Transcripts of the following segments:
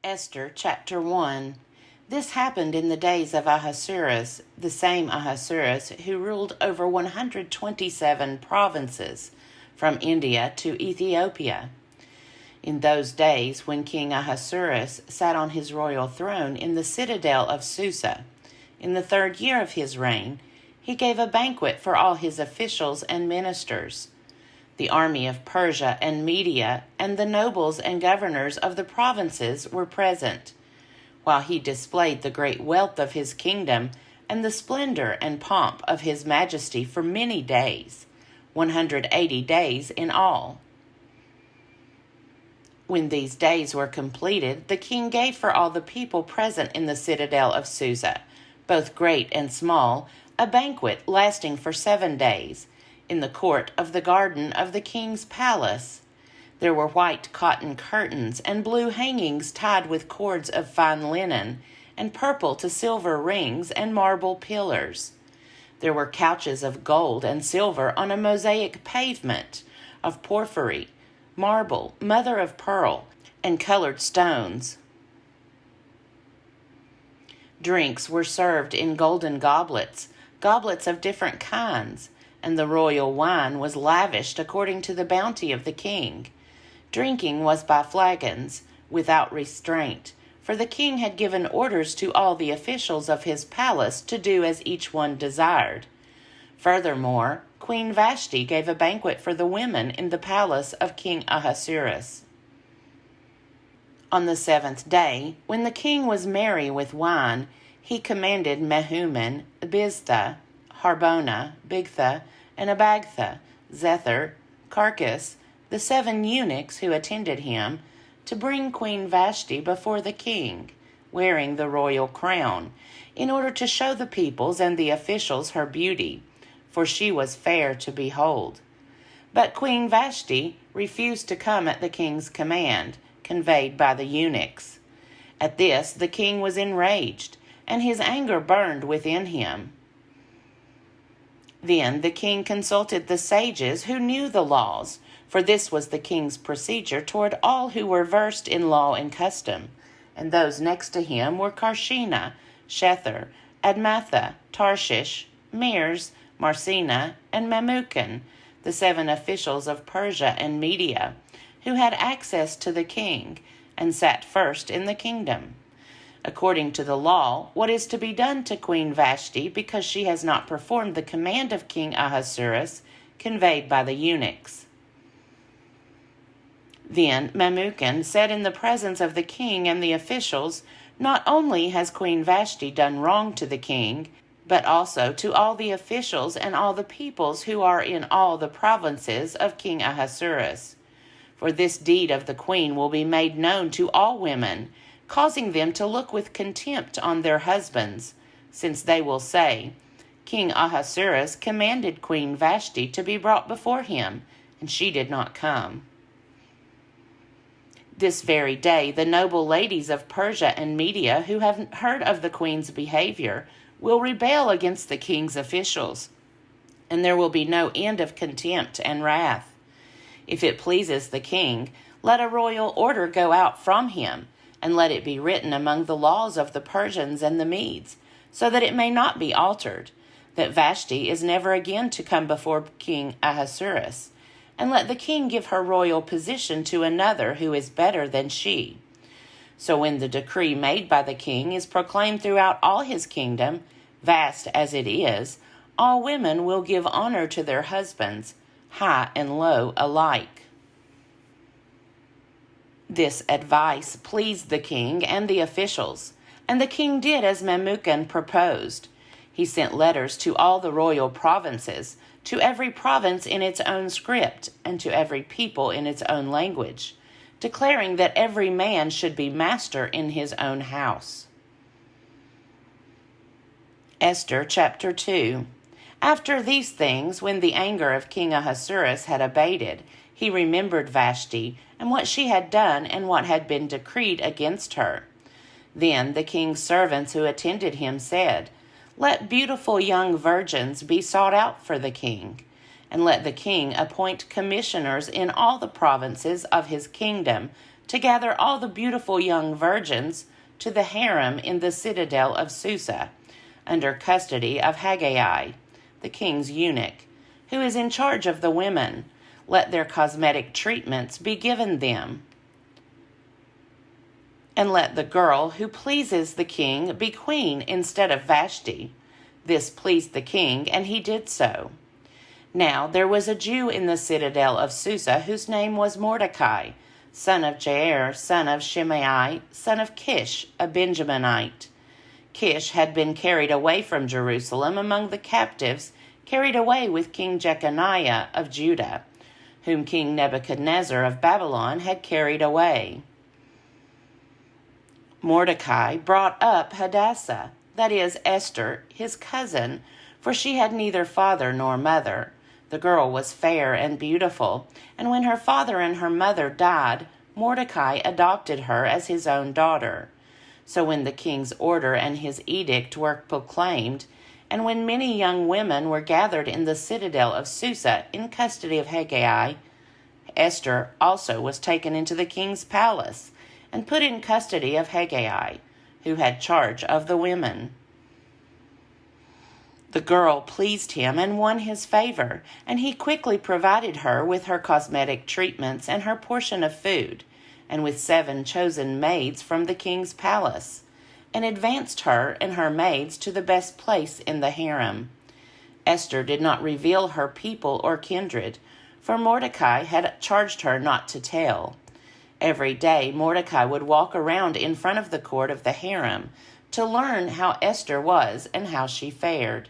Esther chapter 1. This happened in the days of Ahasuerus, the same Ahasuerus who ruled over 127 provinces, from India to Ethiopia. In those days, when King Ahasuerus sat on his royal throne in the citadel of Susa, in the 3rd year of his reign, he gave a banquet for all his officials and ministers. The army of Persia and Media and the nobles and governors of the provinces were present, while he displayed the great wealth of his kingdom and the splendor and pomp of his majesty for many days, 180 days in all. When these days were completed, the king gave for all the people present in the citadel of Susa, both great and small, a banquet lasting for 7 days, in the court of the garden of the king's palace. There were white cotton curtains and blue hangings tied with cords of fine linen, and purple to silver rings and marble pillars. There were couches of gold and silver on a mosaic pavement of porphyry, marble, mother of pearl, and colored stones. Drinks were served in golden goblets, goblets of different kinds, and the royal wine was lavished according to the bounty of the king. Drinking was by flagons, without restraint, for the king had given orders to all the officials of his palace to do as each one desired. Furthermore, Queen Vashti gave a banquet for the women in the palace of King Ahasuerus. On the 7th day, when the king was merry with wine, he commanded Mehuman, Biztha, Harbona, Bigtha, and Abagtha, Zethar, Carcas, the 7 eunuchs who attended him, to bring Queen Vashti before the king, wearing the royal crown, in order to show the peoples and the officials her beauty, for she was fair to behold. But Queen Vashti refused to come at the king's command, conveyed by the eunuchs. At this the king was enraged, and his anger burned within him. Then the king consulted the sages who knew the laws, for this was the king's procedure toward all who were versed in law and custom. And those next to him were Carshena, Shethar, Admatha, Tarshish, Meres, Marsena, and Memucan, the 7 officials of Persia and Media, who had access to the king, and sat first in the kingdom. According to the law, what is to be done to Queen Vashti because she has not performed the command of King Ahasuerus conveyed by the eunuchs? Then Memucan said in the presence of the king and the officials, "Not only has Queen Vashti done wrong to the king, but also to all the officials and all the peoples who are in all the provinces of King Ahasuerus. For this deed of the queen will be made known to all women, causing them to look with contempt on their husbands, since they will say, 'King Ahasuerus commanded Queen Vashti to be brought before him, and she did not come.' This very day the noble ladies of Persia and Media who have heard of the queen's behavior will rebel against the king's officials, and there will be no end of contempt and wrath. If it pleases the king, let a royal order go out from him, and let it be written among the laws of the Persians and the Medes, so that it may not be altered, that Vashti is never again to come before King Ahasuerus, and let the king give her royal position to another who is better than she. So when the decree made by the king is proclaimed throughout all his kingdom, vast as it is, all women will give honor to their husbands, high and low alike." This advice pleased the king and the officials, and the king did as Memucan proposed. He sent letters to all the royal provinces, to every province in its own script, and to every people in its own language, declaring that every man should be master in his own house. Esther chapter 2. After these things, when the anger of King Ahasuerus had abated, he remembered Vashti, and what she had done, and what had been decreed against her. Then the king's servants who attended him said, "Let beautiful young virgins be sought out for the king, and let the king appoint commissioners in all the provinces of his kingdom to gather all the beautiful young virgins to the harem in the citadel of Susa, under custody of Haggai, the king's eunuch, who is in charge of the women. Let their cosmetic treatments be given them. And let the girl who pleases the king be queen instead of Vashti. This pleased the king, and he did so. Now there was a Jew in the citadel of Susa whose name was Mordecai, son of Jair, son of Shimei, son of Kish, a Benjaminite. Kish had been carried away from Jerusalem among the captives, carried away with King Jeconiah of Judah, whom King Nebuchadnezzar of Babylon had carried away. Mordecai brought up Hadassah, that is, Esther, his cousin, for she had neither father nor mother. The girl was fair and beautiful, and when her father and her mother died, Mordecai adopted her as his own daughter. So when the king's order and his edict were proclaimed, and when many young women were gathered in the citadel of Susa in custody of Haggai, Esther also was taken into the king's palace and put in custody of Haggai, who had charge of the women. The girl pleased him and won his favor, and he quickly provided her with her cosmetic treatments and her portion of food, and with 7 chosen maids from the king's palace, and advanced her and her maids to the best place in the harem. Esther did not reveal her people or kindred, for Mordecai had charged her not to tell. Every day Mordecai would walk around in front of the court of the harem to learn how Esther was and how she fared.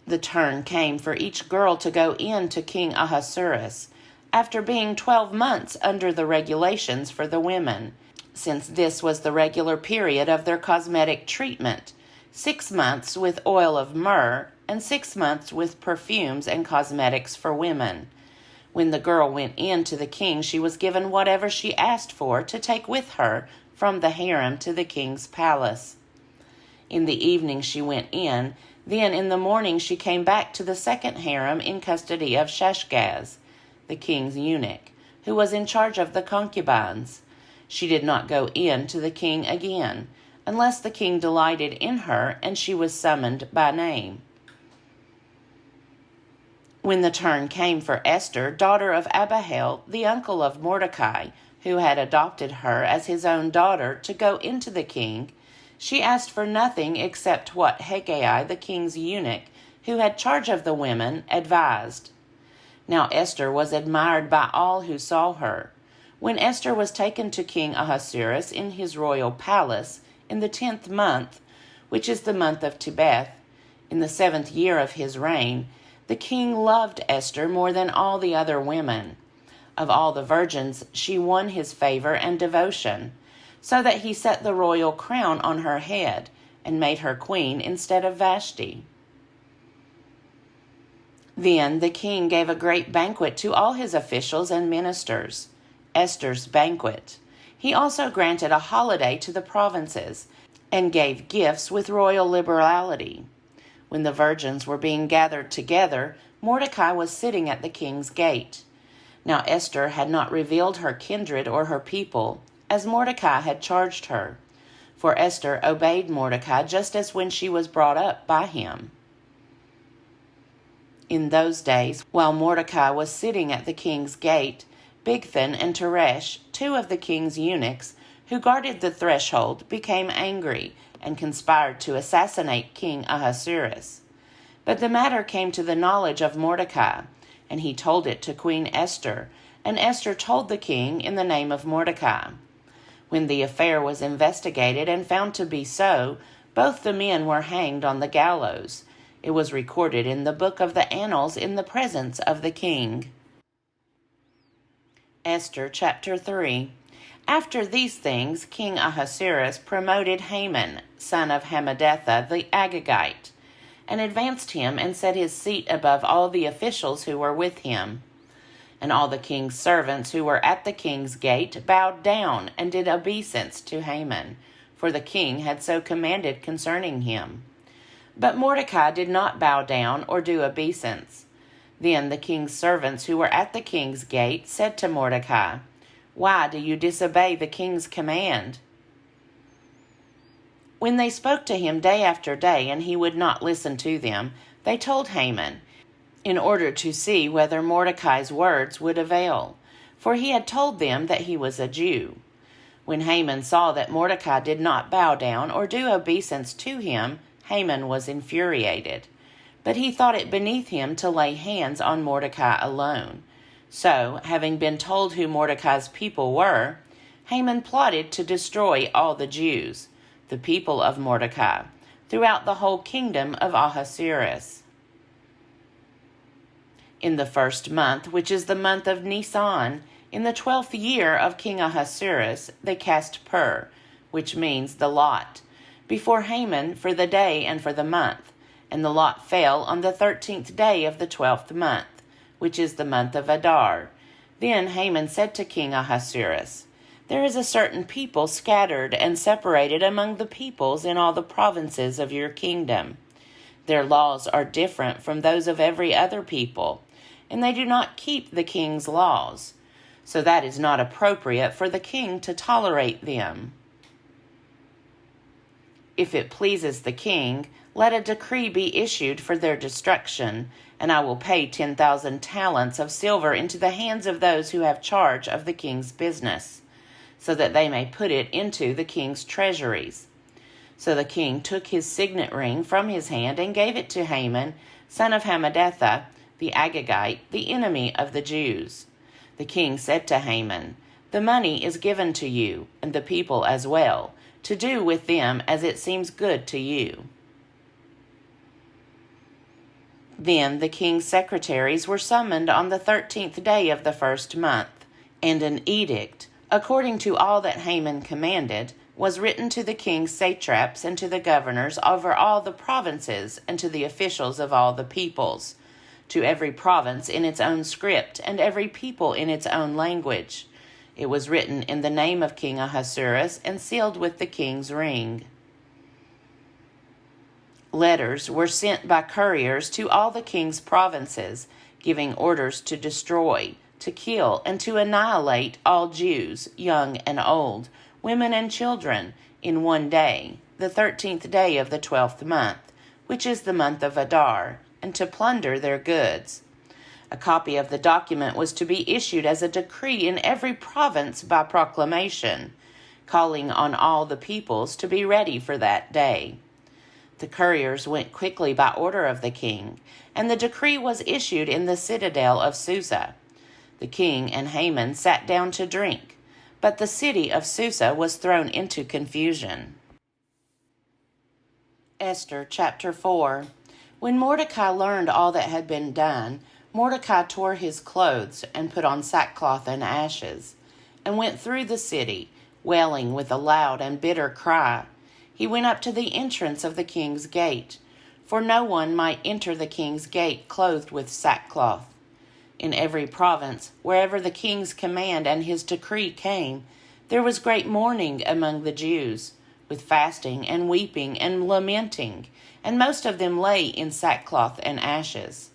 The turn came for each girl to go in to King Ahasuerus, after being 12 months under the regulations for the women, since this was the regular period of their cosmetic treatment, 6 months with oil of myrrh, and 6 months with perfumes and cosmetics for women. When the girl went in to the king, she was given whatever she asked for to take with her from the harem to the king's palace. In the evening she went in, then in the morning she came back to the second harem in custody of Shashgaz, the king's eunuch, who was in charge of the concubines. She did not go in to the king again, unless the king delighted in her and she was summoned by name. When the turn came for Esther, daughter of Abihail, the uncle of Mordecai, who had adopted her as his own daughter, to go into the king, she asked for nothing except what Haggai, the king's eunuch, who had charge of the women, advised. Now Esther was admired by all who saw her. When Esther was taken to King Ahasuerus in his royal palace in the 10th month, which is the month of Tebeth, in the 7th year of his reign, the king loved Esther more than all the other women. Of all the virgins, she won his favor and devotion, so that he set the royal crown on her head and made her queen instead of Vashti. Then the king gave a great banquet to all his officials and ministers, Esther's banquet. He also granted a holiday to the provinces and gave gifts with royal liberality. When the virgins were being gathered together, Mordecai was sitting at the king's gate. Now Esther had not revealed her kindred or her people, as Mordecai had charged her, for Esther obeyed Mordecai just as when she was brought up by him. In those days, while Mordecai was sitting at the king's gate, Bigthan and Teresh, 2 of the king's eunuchs, who guarded the threshold, became angry and conspired to assassinate King Ahasuerus. But the matter came to the knowledge of Mordecai, and he told it to Queen Esther, and Esther told the king in the name of Mordecai. When the affair was investigated and found to be so, both the men were hanged on the gallows. It was recorded in the book of the annals in the presence of the king. Esther chapter 3. After these things, King Ahasuerus promoted Haman, son of Hammedatha the Agagite, and advanced him and set his seat above all the officials who were with him. And all the king's servants who were at the king's gate bowed down and did obeisance to Haman, for the king had so commanded concerning him. But Mordecai did not bow down or do obeisance. Then the king's servants who were at the king's gate said to Mordecai, Why do you disobey the king's command?" When they spoke to him day after day and he would not listen to them, they told Haman, in order to see whether Mordecai's words would avail, for he had told them that he was a Jew. When Haman saw that Mordecai did not bow down or do obeisance to him, Haman was infuriated. But he thought it beneath him to lay hands on Mordecai alone. So, having been told who Mordecai's people were, Haman plotted to destroy all the Jews, the people of Mordecai, throughout the whole kingdom of Ahasuerus. In the first month, which is the month of Nisan, in the 12th year of King Ahasuerus, they cast pur, which means the lot, before Haman for the day and for the month, and the lot fell on the 13th day of the 12th month, which is the month of Adar. Then Haman said to King Ahasuerus, "There is a certain people scattered and separated among the peoples in all the provinces of your kingdom. Their laws are different from those of every other people, and they do not keep the king's laws. So that is not appropriate for the king to tolerate them. If it pleases the king, let a decree be issued for their destruction, and I will pay 10,000 talents of silver into the hands of those who have charge of the king's business, so that they may put it into the king's treasuries." So the king took his signet ring from his hand and gave it to Haman, son of Hammedatha, the Agagite, the enemy of the Jews. The king said to Haman, "The money is given to you, and the people as well, to do with them as it seems good to you." Then the king's secretaries were summoned on the 13th day of the first month, and an edict, according to all that Haman commanded, was written to the king's satraps and to the governors over all the provinces and to the officials of all the peoples, to every province in its own script and every people in its own language. It was written in the name of King Ahasuerus and sealed with the king's ring. Letters were sent by couriers to all the king's provinces, giving orders to destroy, to kill, and to annihilate all Jews, young and old, women and children, in one day, the 13th day of the 12th month, which is the month of Adar, and to plunder their goods. A copy of the document was to be issued as a decree in every province by proclamation, calling on all the peoples to be ready for that day. The couriers went quickly by order of the king, and the decree was issued in the citadel of Susa. The king and Haman sat down to drink, but the city of Susa was thrown into confusion. Esther chapter 4. When Mordecai learned all that had been done, Mordecai tore his clothes and put on sackcloth and ashes, and went through the city, wailing with a loud and bitter cry. He went up to the entrance of the king's gate, for no one might enter the king's gate clothed with sackcloth. In every province, wherever the king's command and his decree came, there was great mourning among the Jews, with fasting and weeping and lamenting, and most of them lay in sackcloth and ashes.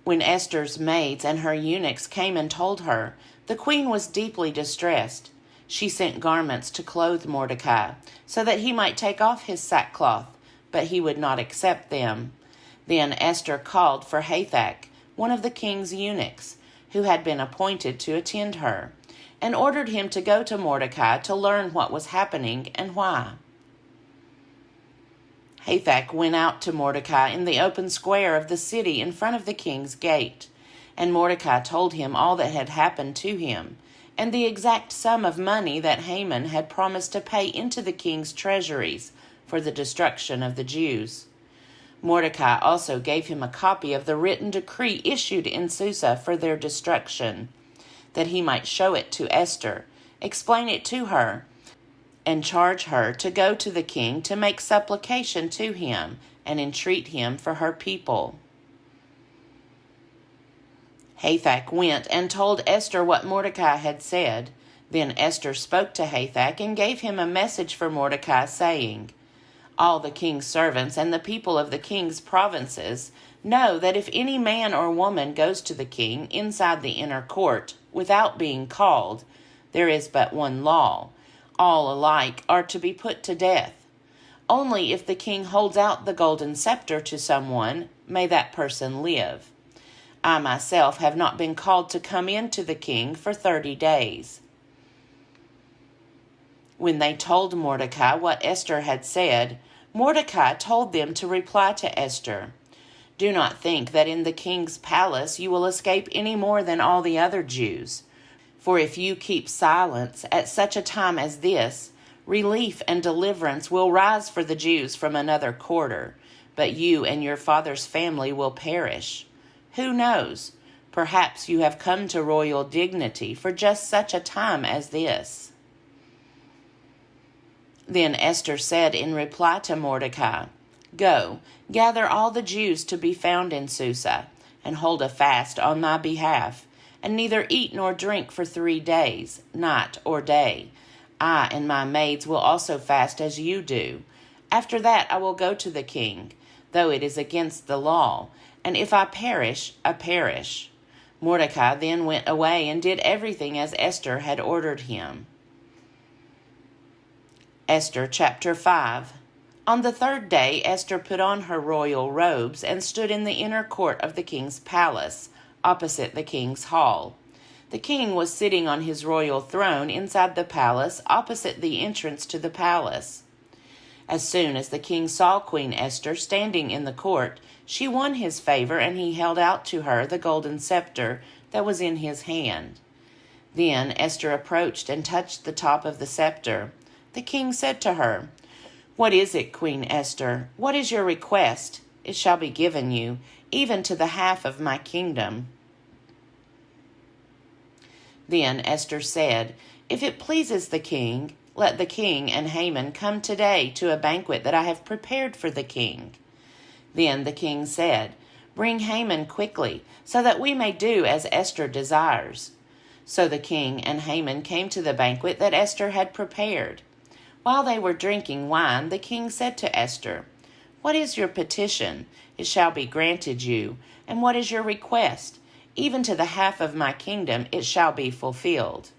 When Esther's maids and her eunuchs came and told her, the queen was deeply distressed. She sent garments to clothe Mordecai, so that he might take off his sackcloth, but he would not accept them. Then Esther called for Hathach, one of the king's eunuchs, who had been appointed to attend her, and ordered him to go to Mordecai to learn what was happening and why. Hathach went out to Mordecai in the open square of the city in front of the king's gate, and Mordecai told him all that had happened to him, and the exact sum of money that Haman had promised to pay into the king's treasuries for the destruction of the Jews. Mordecai also gave him a copy of the written decree issued in Susa for their destruction, that he might show it to Esther, explain it to her, and charge her to go to the king to make supplication to him and entreat him for her people. Hathach went and told Esther what Mordecai had said. Then Esther spoke to Hathach and gave him a message for Mordecai, saying, "All the king's servants and the people of the king's provinces, Know that if any man or woman goes to the king inside the inner court without being called, there is but one law. All alike are to be put to death. Only if the king holds out the golden scepter to someone, may that person live. I myself have not been called to come in to the king for 30 days. When they told Mordecai what Esther had said, Mordecai told them to reply to Esther, "Do not think that in the king's palace you will escape any more than all the other Jews. For if you keep silence at such a time as this, relief and deliverance will rise for the Jews from another quarter, but you and your father's family will perish. Who knows? Perhaps you have come to royal dignity for just such a time as this." Then Esther said in reply to Mordecai, "Go, gather all the Jews to be found in Susa, and hold a fast on my behalf, and neither eat nor drink for 3 days, night or day. I and my maids will also fast as you do. After that I will go to the king, though it is against the law, and if I perish, I perish." Mordecai then went away and did everything as Esther had ordered him. Esther chapter 5. On the 3rd day Esther put on her royal robes and stood in the inner court of the king's palace, opposite the king's hall. The king was sitting on his royal throne inside the palace, opposite the entrance to the palace. As soon as the king saw Queen Esther standing in the court, she won his favor, and he held out to her the golden scepter that was in his hand. Then Esther approached and touched the top of the scepter. The king said to her, "What is it, Queen Esther? What is your request? It shall be given you, even to the half of my kingdom." Then Esther said, "If it pleases the king, let the king and Haman come today to a banquet that I have prepared for the king." Then the king said, "Bring Haman quickly, so that we may do as Esther desires." So the king and Haman came to the banquet that Esther had prepared. While they were drinking wine, the king said to Esther, "What is your petition? It shall be granted you. And what is your request? Even to the half of my kingdom it shall be fulfilled."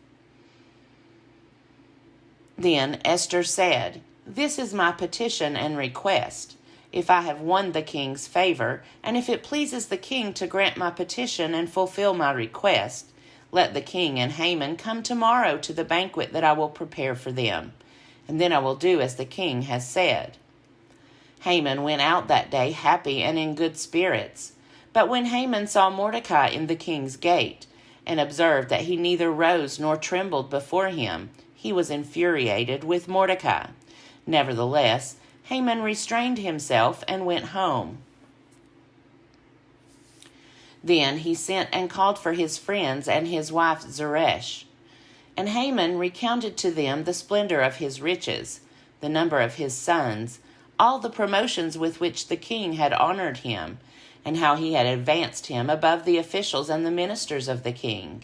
Then Esther said, "This is my petition and request. If I have won the king's favor, and if it pleases the king to grant my petition and fulfill my request, let the king and Haman come tomorrow to the banquet that I will prepare for them, and then I will do as the king has said." Haman went out that day happy and in good spirits. But when Haman saw Mordecai in the king's gate, and observed that he neither rose nor trembled before him, he was infuriated with Mordecai. Nevertheless, Haman restrained himself and went home. Then he sent and called for his friends and his wife Zeresh. And Haman recounted to them the splendor of his riches, the number of his sons, all the promotions with which the king had honored him, and how he had advanced him above the officials and the ministers of the king.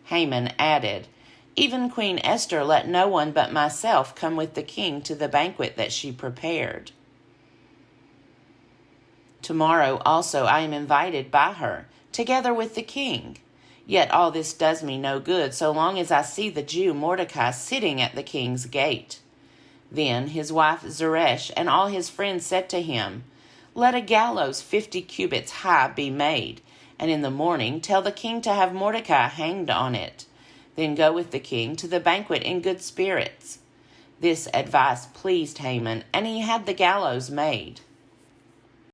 Haman added, "Even Queen Esther let no one but myself come with the king to the banquet that she prepared. Tomorrow also I am invited by her, together with the king. Yet all this does me no good so long as I see the Jew Mordecai sitting at the king's gate." Then his wife Zeresh and all his friends said to him, "Let a gallows 50 cubits high be made, and in the morning tell the king to have Mordecai hanged on it. Then go with the king to the banquet in good spirits." This advice pleased Haman, and he had the gallows made.